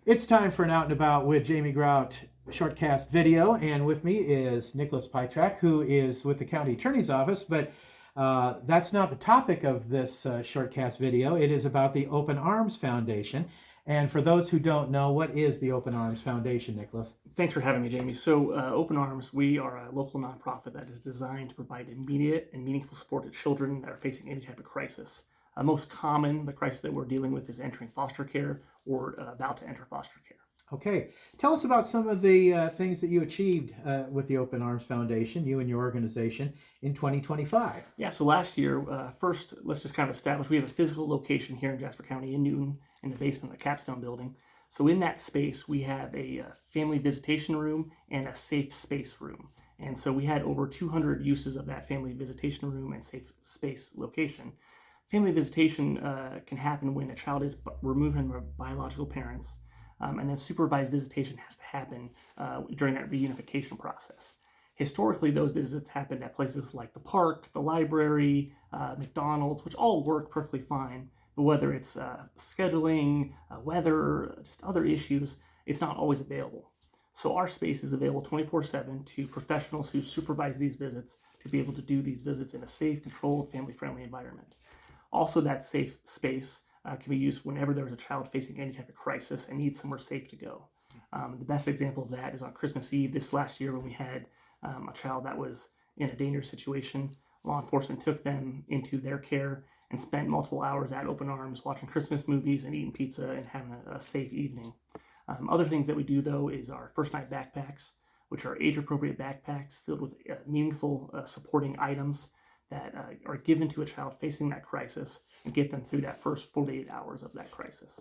It's time for an Out and About with Jamie Grout Shortcast video, and with me is Nicholas Pytrak, who is with the County Attorney's Office, but that's not the topic of this Shortcast video. It is about the Open Arms Foundation. And for those who don't know, what is the Open Arms Foundation, Nicholas? Thanks for having me, Jamie. So, Open Arms, we are a local nonprofit that is designed to provide immediate and meaningful support to children that are facing any type of crisis. Most common, the crisis that we're dealing with is entering foster care or about to enter foster care. Okay, tell us about some of the things that you achieved with the Open Arms Foundation, you and your organization, in 2025. Yeah, so last year, first, let's just kind of establish we have a physical location here in Jasper County in Newton in the basement of the Capstone building. So in that space, we have a family visitation room and a safe space room. And so we had over 200 uses of that family visitation room and safe space location. Family visitation can happen when a child is removed from their biological parents, and then supervised visitation has to happen during that reunification process. Historically, those visits happened at places like the park, the library, McDonald's, which all work perfectly fine. But whether it's scheduling, weather, just other issues, it's not always available. So our space is available 24/7 to professionals who supervise these visits to be able to do these visits in a safe, controlled, family-friendly environment. Also, that safe space can be used whenever there is a child facing any type of crisis and needs somewhere safe to go. The best example of that is on Christmas Eve this last year when we had a child that was in a dangerous situation. Law enforcement took them into their care and spent multiple hours at Open Arms watching Christmas movies and eating pizza and having a safe evening. Other things that we do, though, is our first night backpacks, which are age-appropriate backpacks filled with meaningful supporting items that are given to a child facing that crisis and get them through that first 48 hours of that crisis.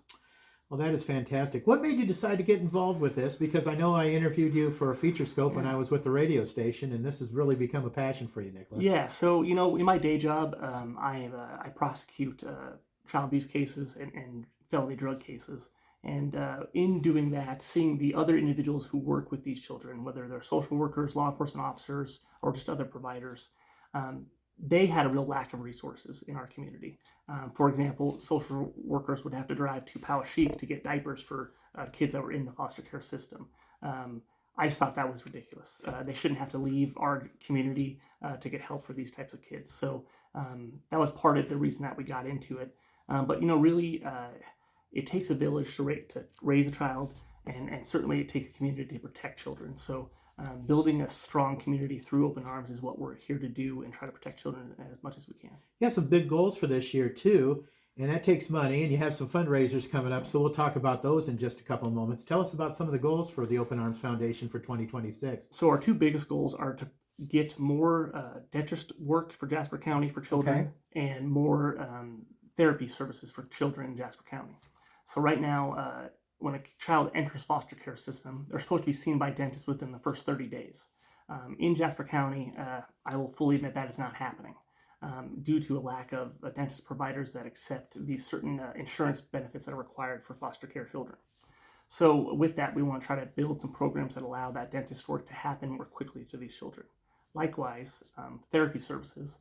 Well, that is fantastic. What made you decide to get involved with this? Because I know I interviewed you for a feature scope when I was with the radio station, and this has really become a passion for you, Nicholas. Yeah, so, in my day job, I prosecute child abuse cases and felony drug cases. And in doing that, seeing the other individuals who work with these children, whether they're social workers, law enforcement officers, or just other providers, they had a real lack of resources in our community. For example, social workers would have to drive to Powashik to get diapers for kids that were in the foster care system. I just thought that was ridiculous. They shouldn't have to leave our community to get help for these types of kids. So that was part of the reason that we got into it. But really, it takes a village to raise a child, and certainly it takes a community to protect children. So building a strong community through Open Arms is what we're here to do and try to protect children as much as we can. You have some big goals for this year, too, and that takes money, and you have some fundraisers coming up, so we'll talk about those in just a couple of moments. Tell us about some of the goals for the Open Arms Foundation for 2026. So our two biggest goals are to get more dentist work for Jasper County for children and more therapy services for children in Jasper County. So right now, when a child enters foster care system, they're supposed to be seen by dentists within the first 30 days. In Jasper County, I will fully admit that is not happening due to a lack of dentist providers that accept these certain insurance benefits that are required for foster care children. So with that, we want to try to build some programs that allow that dentist work to happen more quickly to these children. Likewise, therapy services.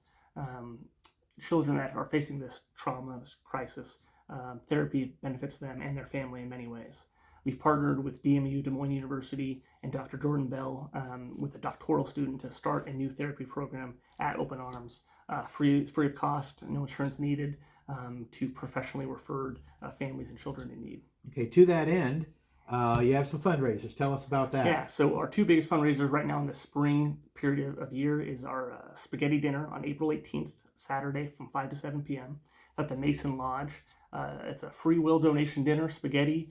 Children that are facing this trauma, this crisis, therapy benefits them and their family in many ways. We've partnered with DMU, Des Moines University, and Dr. Jordan Bell with a doctoral student to start a new therapy program at Open Arms, free of cost, no insurance needed, to professionally referred families and children in need. Okay, to that end, you have some fundraisers. Tell us about that. Yeah, so our two biggest fundraisers right now in the spring period of year is our spaghetti dinner on April 18th, Saturday from 5 to 7 p.m. It's at the Mason Lodge. It's a free will donation dinner, spaghetti.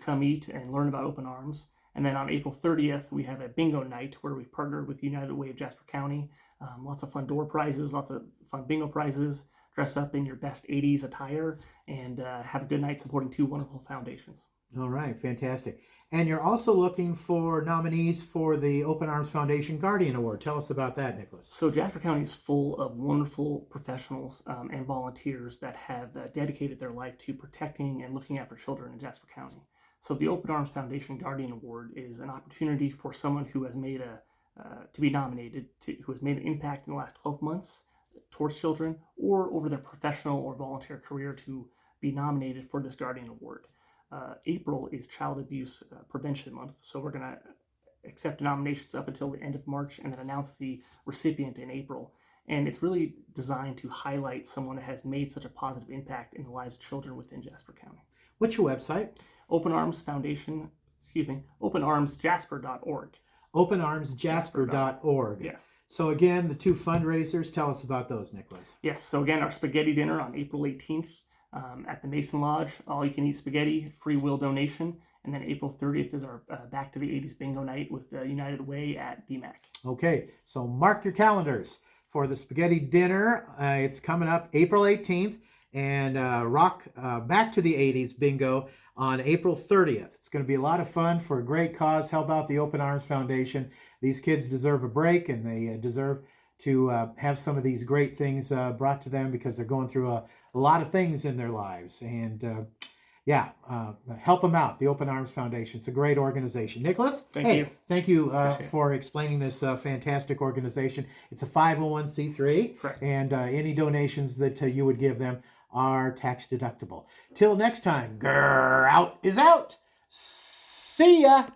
Come eat and learn about Open Arms. And then on April 30th, we have a bingo night where we've partnered with United Way of Jasper County. Lots of fun door prizes, lots of fun bingo prizes. Dress up in your best 80s attire and have a good night supporting two wonderful foundations. All right, fantastic. And you're also looking for nominees for the Open Arms Foundation Guardian Award. Tell us about that, Nicholas. So Jasper County is full of wonderful professionals and volunteers that have dedicated their life to protecting and looking after children in Jasper County. So the Open Arms Foundation Guardian Award is an opportunity for someone who has made to be nominated, who has made an impact in the last 12 months towards children or over their professional or volunteer career to be nominated for this Guardian Award. April is Child Abuse Prevention Month, so we're going to accept nominations up until the end of March and then announce the recipient in April. And it's really designed to highlight someone that has made such a positive impact in the lives of children within Jasper County. What's your website? Open Arms Foundation, openarmsjasper.org. openarmsjasper.org. Yes. So again, the 2 fundraisers, tell us about those, Nicholas. Yes, so again, our spaghetti dinner on April 18th at the Mason Lodge, all you can eat spaghetti, free will donation. And then April 30th is our Back to the 80s bingo night with United Way at DMAC. Okay, so mark your calendars for the spaghetti dinner. It's coming up April 18th, and rock Back to the 80s bingo on April 30th. It's going to be a lot of fun for a great cause. Help out the Open Arms Foundation. These kids deserve a break, and they deserve to have some of these great things brought to them because they're going through a lot of things in their lives. And help them out. The Open Arms Foundation. It's a great organization. Nicholas, thank you for explaining this fantastic organization. It's a 501c3. Correct. And any donations that you would give them are tax deductible. Till next time, out is out. See ya.